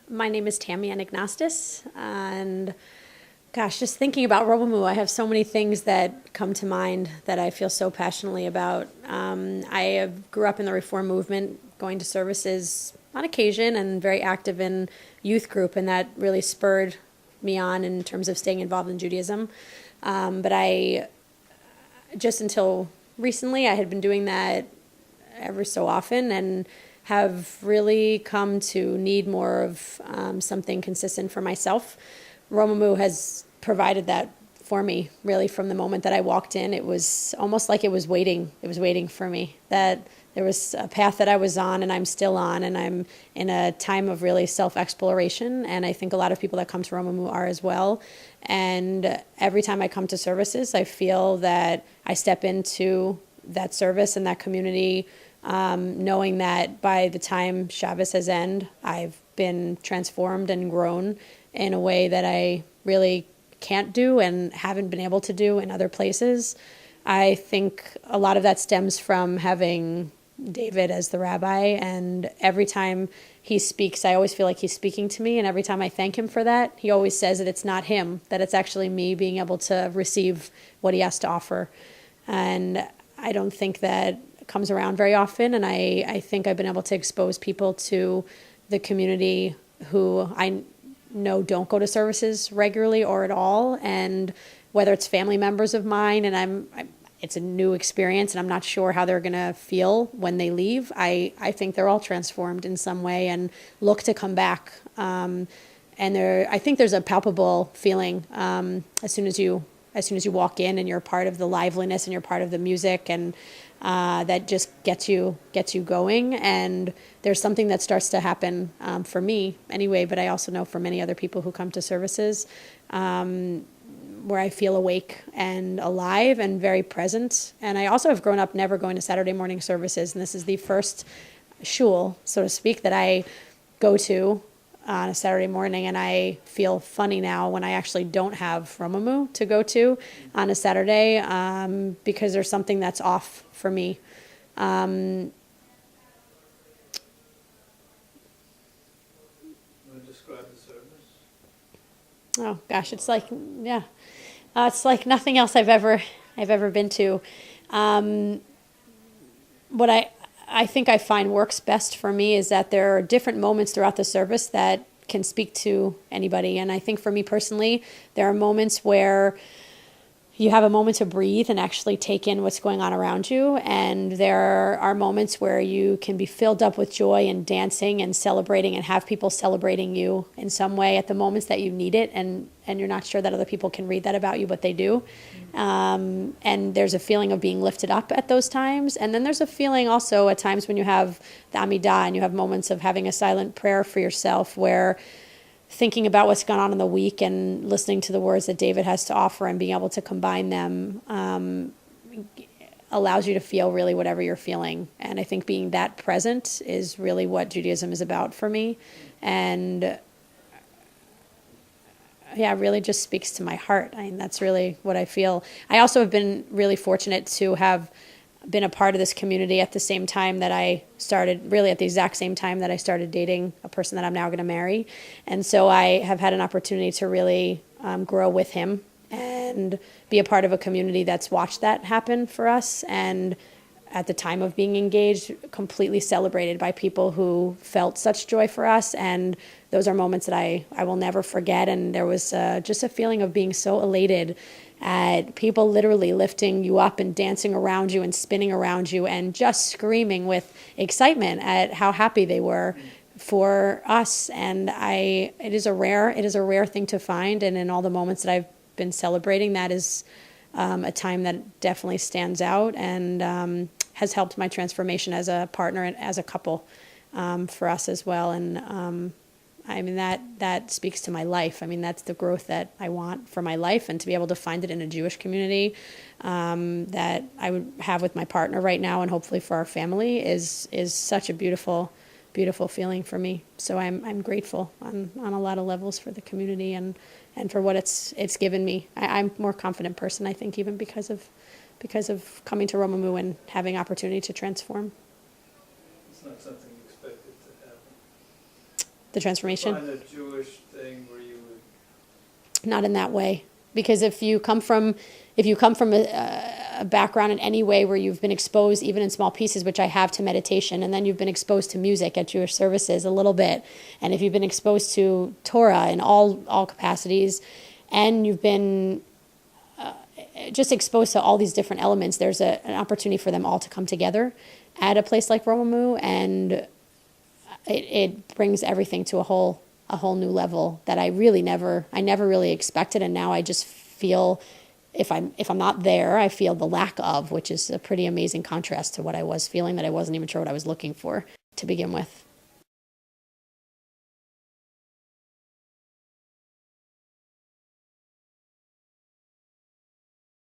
My name is Tammy Anagnostis, and gosh, just thinking about Robomu, I have so many things that come to mind that I feel so passionately about. Grew up in the Reform movement, going to services on occasion, and very active in youth group, and that really spurred me on in terms of staying involved in Judaism. But I, just until recently, I had been doing that every so often, and have really come to need more of something consistent for myself. Romamu has provided that for me, really, from the moment that I walked in. It was almost like it was waiting. It was waiting for me. That there was a path that I was on and I'm still on, and I'm in a time of really self-exploration. And I think a lot of people that come to Romamu are as well. And every time I come to services, I feel that I step into that service and that community, knowing that by the time Shabbos has ended, I've been transformed and grown in a way that I really can't do and haven't been able to do in other places. I think a lot of that stems from having David as the rabbi, and every time he speaks, I always feel like he's speaking to me, and every time I thank him for that, he always says that it's not him, that it's actually me being able to receive what he has to offer. And I don't think that comes around very often, and I think I've been able to expose people to the community who I know don't go to services regularly or at all, and whether it's family members of mine, and it's a new experience, and I'm not sure how they're going to feel when they leave. I think they're all transformed in some way and look to come back. And I think there's a palpable feeling as soon as you walk in and you're part of the liveliness and you're part of the music, and that just gets you going. And there's something that starts to happen for me anyway, but I also know for many other people who come to services, where I feel awake and alive and very present. And I also have grown up never going to Saturday morning services, and this is the first shul, so to speak, that I go to on a Saturday morning, and I feel funny now when I actually don't have Romamu to go to on a Saturday, because there's something that's off for me. Want to describe the service? Oh gosh, it's like, yeah, it's like nothing else I've ever been to. What I think I find works best for me is that there are different moments throughout the service that can speak to anybody. And I think for me personally, there are moments where you have a moment to breathe and actually take in what's going on around you. And there are moments where you can be filled up with joy and dancing and celebrating and have people celebrating you in some way at the moments that you need it. And you're not sure that other people can read that about you, but they do. And there's a feeling of being lifted up at those times. And then there's a feeling also at times when you have the Amidah and you have moments of having a silent prayer for yourself, where thinking about what's gone on in the week and listening to the words that David has to offer and being able to combine them allows you to feel really whatever you're feeling. And I think being that present is really what Judaism is about for me. And yeah, it really just speaks to my heart. I mean, that's really what I feel. I also have been really fortunate to have been a part of this community at the same time that I started, really at the exact same time that I started dating a person that I'm now going to marry. And so I have had an opportunity to really grow with him and be a part of a community that's watched that happen for us. And at the time of being engaged, completely celebrated by people who felt such joy for us. And those are moments that I will never forget. And there was just a feeling of being so elated at people literally lifting you up and dancing around you and spinning around you and just screaming with excitement at how happy they were for us. And it is a rare thing to find. And in all the moments that I've been celebrating, that is a time that definitely stands out and has helped my transformation as a partner and as a couple for us as well. And I mean, that speaks to my life. I mean, that's the growth that I want for my life, and to be able to find it in a Jewish community that I would have with my partner right now, and hopefully for our family, is such a beautiful feeling for me. So I'm grateful on a lot of levels for the community and for what it's given me. I'm a more confident person, I think, even because of coming to Romamu and having opportunity to transform. It's not something you expected to happen. the transformation. Find a Jewish thing where you would, Not in that way, because if you come from a background in any way where you've been exposed, even in small pieces, which I have, to meditation, and then you've been exposed to music at Jewish services a little bit, and if you've been exposed to Torah in all capacities, and you've been just exposed to all these different elements, there's an opportunity for them all to come together at a place like Romamu, and it brings everything to a whole new level that I never really expected, and now I just feel, if I'm not there, I feel the lack of, which is a pretty amazing contrast to what I was feeling, that I wasn't even sure what I was looking for to begin with.